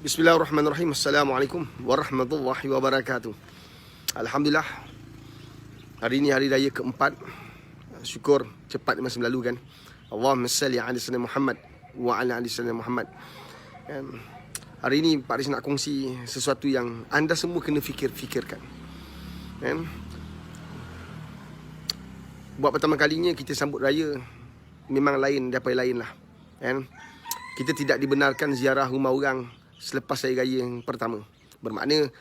Bismillahirrahmanirrahim. Assalamualaikum warahmatullahi wabarakatuh. Alhamdulillah, hari ini hari raya keempat. Syukur cepat masa lalu kan. Allahumma salli ala sayyidina Muhammad wa ala ali sayyidina Muhammad. Hari ini Pak Riz nak kongsi sesuatu yang anda semua kena fikirkan. Buat pertama kalinya kita sambut raya, memang lain daripada lain lah. Kita tidak dibenarkan ziarah rumah orang selepas hari raya yang pertama. Bermakna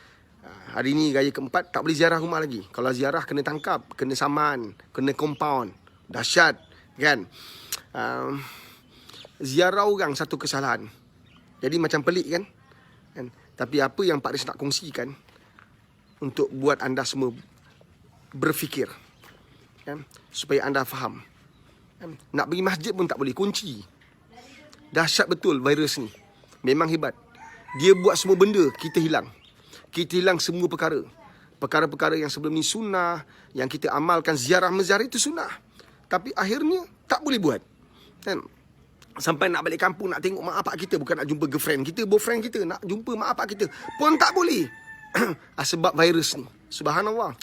hari ni raya keempat tak boleh ziarah rumah lagi. Kalau ziarah kena tangkap, kena saman, kena compound. Dahsyat kan. Ziarah orang satu kesalahan. Jadi macam pelik kan. Tapi apa yang Pak Riz nak kongsikan untuk buat anda semua berfikir, supaya anda faham. Nak pergi masjid pun tak boleh, kunci. Dahsyat betul virus ni. Memang hebat. Dia buat semua benda, kita hilang. Kita hilang semua perkara. Perkara-perkara yang sebelum ni sunnah, yang kita amalkan, ziarah-meziarah itu sunnah. Tapi akhirnya tak boleh buat. Sampai nak balik kampung, nak tengok mak bapak kita, bukan nak jumpa girlfriend kita, boyfriend kita, nak jumpa mak bapak kita pun tak boleh. Sebab virus ni. Subhanallah.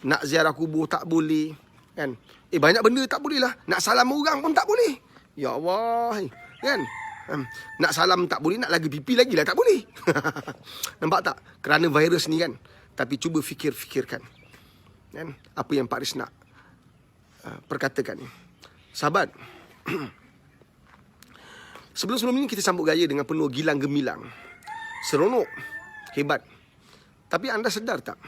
Nak ziarah kubur tak boleh. Banyak benda tak boleh lah. Nak salam orang pun tak boleh. Ya Allah. Nak salam tak boleh, nak lagi pipi lagi lah tak boleh. Nampak tak? Kerana virus ni kan. Tapi cuba fikirkan apa yang Pak Riz nak perkatakan ni. Sahabat, sebelum ni kita sambut raya dengan penuh gilang gemilang, seronok, hebat. Tapi anda sedar tak,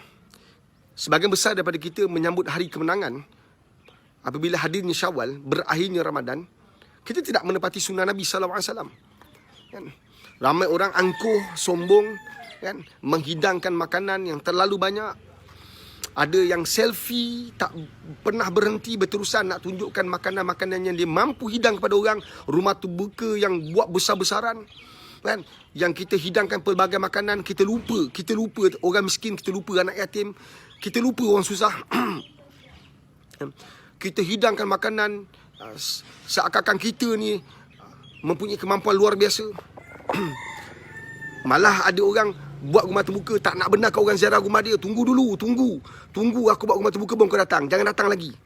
sebahagian besar daripada kita menyambut hari kemenangan apabila hadirnya Syawal, berakhirnya Ramadan, kita tidak menepati sunnah Nabi SAW. Ramai orang angkuh, sombong, menghidangkan makanan yang terlalu banyak. Ada yang selfie, tak pernah berhenti, berterusan nak tunjukkan makanan-makanan yang dia mampu hidang kepada orang. Rumah tu buka yang buat besar-besaran. Yang kita hidangkan pelbagai makanan, kita lupa orang miskin, kita lupa anak yatim, kita lupa orang susah. Kita hidangkan makanan seakan-akan kita ni mempunyai kemampuan luar biasa. Malah ada orang buat rumah terbuka, tak nak benarkan orang ziarah rumah dia. Tunggu dulu, tunggu aku buat rumah terbuka baru kau datang. Jangan datang lagi.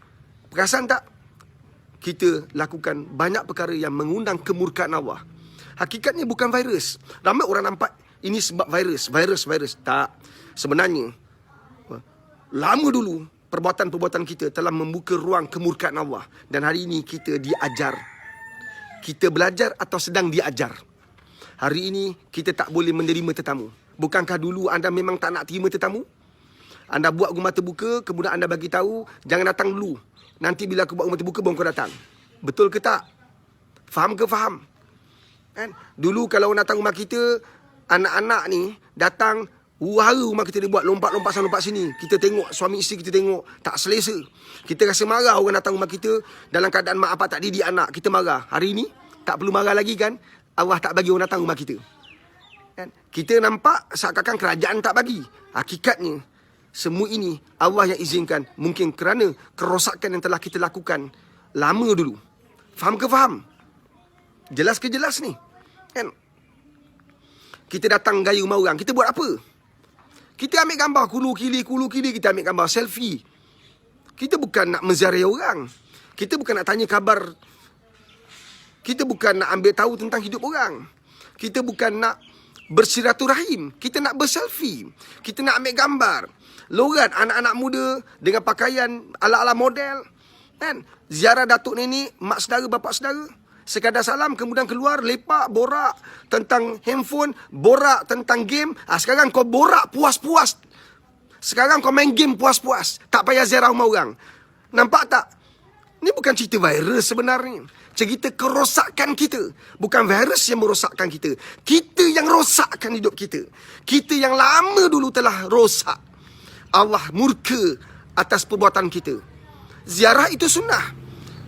Perasan tak? Kita lakukan banyak perkara yang mengundang kemurkaan Allah. Hakikatnya bukan virus. Ramai orang nampak ini sebab virus. Tak. Sebenarnya lama dulu perbuatan-perbuatan kita telah membuka ruang kemurkaan Allah. Dan hari ini kita diajar. Kita belajar atau sedang diajar. Hari ini kita tak boleh menerima tetamu. Bukankah dulu anda memang tak nak terima tetamu? Anda buat rumah terbuka, kemudian anda bagi tahu, jangan datang dulu. Nanti bila aku buat rumah terbuka, baru kau datang. Betul ke tak? Faham ke faham? Dulu kalau orang datang rumah kita, anak-anak ni datang, wahara rumah kita dia buat lompat-lompat sana lompat sini. Kita tengok, suami isteri kita tengok, tak selesa. Kita rasa marah orang datang rumah kita dalam keadaan mak apa tak didik anak. Kita marah. Hari ni tak perlu marah lagi kan? Allah tak bagi orang datang rumah kita. Kita nampak seakan-akan kerajaan tak bagi. Hakikatnya semua ini Allah yang izinkan. Mungkin kerana kerosakan yang telah kita lakukan lama dulu. Faham ke faham? Jelas ke jelas ni? Kita datang gaya rumah orang, kita buat apa? Kita ambil gambar kulu kili, kita ambil gambar selfie. Kita bukan nak menziarahi orang. Kita bukan nak tanya khabar. Kita bukan nak ambil tahu tentang hidup orang. Kita bukan nak bersiraturahim. Kita nak berselfie. Kita nak ambil gambar. Logat anak-anak muda dengan pakaian ala-ala model. Ziarah datuk nenek, mak saudara, bapak saudara. Sekadar salam, kemudian keluar, lepak, borak tentang handphone, borak tentang game. Sekarang kau borak puas-puas. Sekarang kau main game puas-puas. Tak payah ziarah rumah orang. Nampak tak? Ini bukan cerita virus sebenarnya. Cerita kerosakan kita. Bukan virus yang merosakkan kita. Kita yang rosakkan hidup kita. Kita yang lama dulu telah rosak. Allah murka atas perbuatan kita. Ziarah itu sunnah.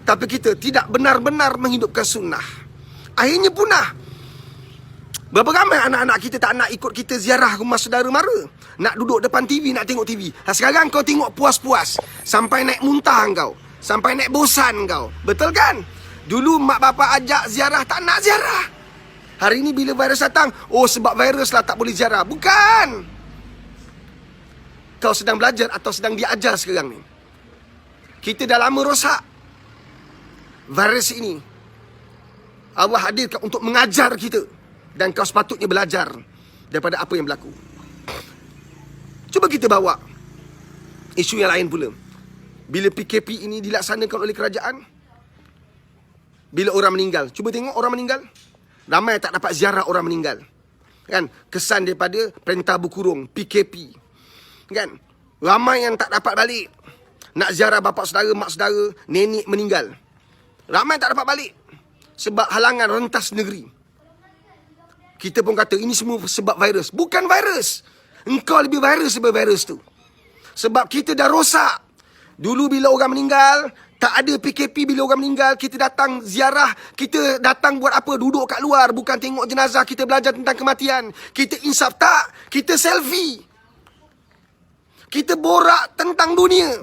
Tapi kita tidak benar-benar menghidupkan sunnah. Akhirnya punah. Berapa ramai anak-anak kita tak nak ikut kita ziarah rumah saudara mara. Nak duduk depan TV, nak tengok TV. Sekarang kau tengok puas-puas. Sampai naik muntah kau. Sampai naik bosan kau. Betul kan? Dulu mak bapak ajak ziarah, tak nak ziarah. Hari ini bila virus datang, oh sebab virus lah tak boleh ziarah. Bukan. Kau sedang belajar atau sedang diajar sekarang ni. Kita dah lama rosak. Virus ini Allah hadirkan untuk mengajar kita. Dan kau sepatutnya belajar daripada apa yang berlaku. Cuba kita bawa isu yang lain pula. Bila PKP ini dilaksanakan oleh kerajaan, bila orang meninggal, cuba tengok orang meninggal. Ramai tak dapat ziarah orang meninggal. Kan? Kesan daripada perintah berkurung, PKP. Kan? Ramai yang tak dapat balik. Nak ziarah bapa saudara, mak saudara, nenek meninggal. Ramai tak dapat balik. Sebab halangan rentas negeri. Kita pun kata ini semua sebab virus. Bukan virus. Engkau lebih virus daripada virus tu. Sebab kita dah rosak. Dulu bila orang meninggal, tak ada PKP. Bila orang meninggal, kita datang ziarah. Kita datang buat apa? Duduk kat luar. Bukan tengok jenazah. Kita belajar tentang kematian. Kita insaf. Tak. Kita selfie. Kita borak tentang dunia.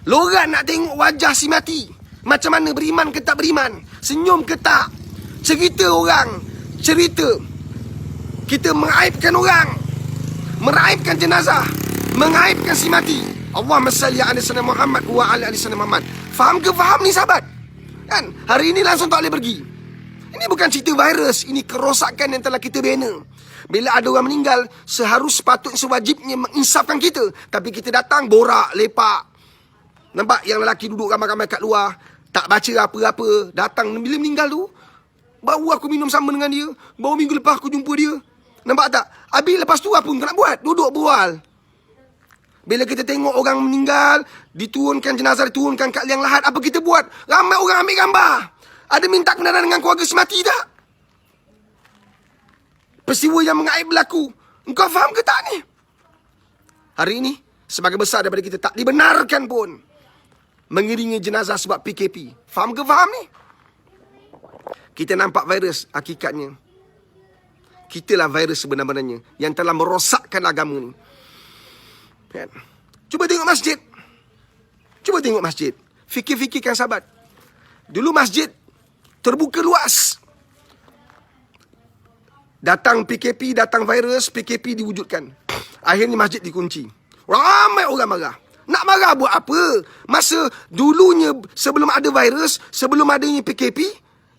Loran nak tengok wajah si mati. Macam mana, beriman ke tak beriman? Senyum ke tak? Cerita orang. Cerita. Kita mengaibkan orang. Meraibkan jenazah. Mengaibkan si mati. Allahumma salli ala sayyidina Muhammad wa ala ali sayyidina Muhammad. Faham ke faham ni sahabat? Kan? Hari ini langsung tak boleh pergi. Ini bukan cerita virus. Ini kerosakan yang telah kita bina. Bila ada orang meninggal, sepatutnya sewajibnya menginsafkan kita. Tapi kita datang borak, lepak. Nampak yang lelaki duduk ramai-ramai kat luar. Tak baca apa-apa. Datang bila meninggal tu, baru aku minum sama dengan dia. Baru minggu lepas aku jumpa dia. Nampak tak? Habis lepas tu apa kau nak buat? Duduk bual. Bila kita tengok orang meninggal, diturunkan jenazah, diturunkan kat liang lahat, apa kita buat? Ramai orang ambil gambar. Ada minta kebenaran dengan keluarga si mati tak? Peristiwa yang mengaib berlaku. Engkau faham ke tak ni? Hari ini, sebagai besar daripada kita tak dibenarkan pun mengiringi jenazah sebab PKP. Faham ke faham ni? Kita nampak virus, hakikatnya kitalah virus sebenar-benarnya yang telah merosakkan agama ni. Kan? Cuba tengok masjid. Cuba tengok masjid. Fikir-fikirkan sahabat. Dulu masjid terbuka luas. Datang PKP, datang virus, PKP diwujudkan. Akhirnya masjid dikunci. Ramai orang marah. Nak marah buat apa? Masa dulunya sebelum ada virus, sebelum adanya PKP,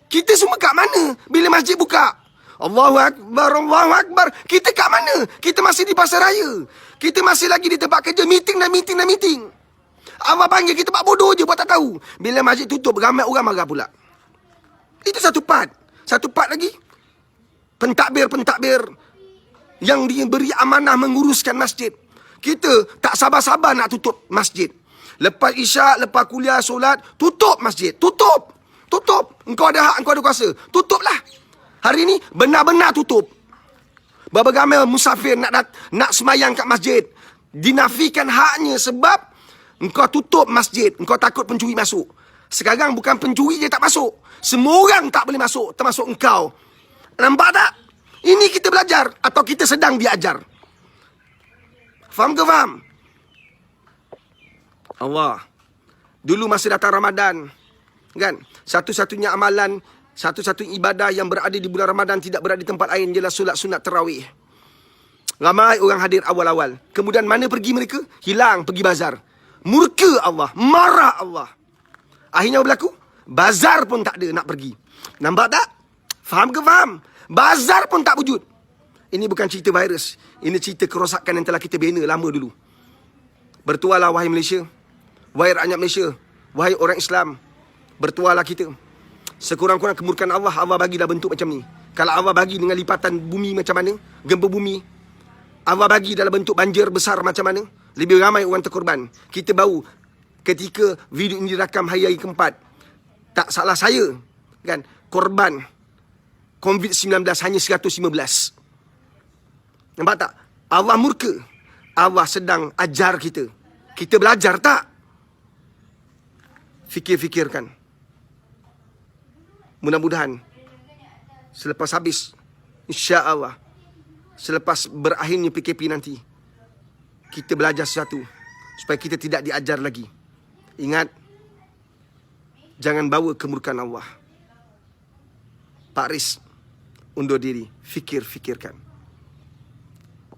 kita semua kat mana bila masjid buka? Allahu Akbar, Allahu Akbar. Kita kat mana? Kita masih di pasar raya. Kita masih lagi di tempat kerja. Meeting. Allah panggil kita buat bodoh je, buat tak tahu. Bila masjid tutup, ramai orang marah pula. Itu satu part. Satu part lagi. Pentadbir yang diberi amanah menguruskan masjid. Kita tak sabar-sabar nak tutup masjid. Lepas isyak, lepas kuliah, solat, tutup masjid. Tutup. Engkau ada hak, engkau ada kuasa. Tutuplah. Hari ini benar-benar tutup. Berapa ramai musafir nak semayang kat masjid. Dinafikan haknya sebab engkau tutup masjid. Engkau takut pencuri masuk. Sekarang bukan pencuri je tak masuk. Semua orang tak boleh masuk, termasuk engkau. Nampak tak? Ini kita belajar atau kita sedang diajar. Faham ke faham? Allah. Dulu masa datang Ramadan, kan? Satu-satunya amalan, satu-satunya ibadah yang berada di bulan Ramadan tidak berada di tempat lain ialah solat sunat tarawih. Ramai orang hadir awal-awal. Kemudian mana pergi mereka? Hilang, pergi bazar. Murka Allah, marah Allah. Akhirnya berlaku? Bazar pun tak ada nak pergi. Nampak tak? Faham ke faham? Bazar pun tak wujud. Ini bukan cerita virus. Ini cerita kerosakan yang telah kita bina lama dulu. Bertualah wahai Malaysia. Wahai rakyat Malaysia. Wahai orang Islam. Bertualah kita. Sekurang-kurang kemurkaan Allah, Allah bagi dah bentuk macam ni. Kalau Allah bagi dengan lipatan bumi macam mana, gempa bumi, Allah bagi dalam bentuk banjir besar macam mana, lebih ramai orang terkorban. Kita baru ketika video ini dirakam hari keempat, tak salah saya, kan, korban COVID-19 hanya 115. Nampak tak? Allah murka. Allah sedang ajar kita. Kita belajar tak? Fikir-fikirkan. Mudah-mudahan selepas habis, insya-Allah, selepas berakhirnya PKP nanti, kita belajar sesuatu supaya kita tidak diajar lagi. Ingat, jangan bawa kemurkaan Allah. Pak Riz, undur diri. Fikir-fikirkan.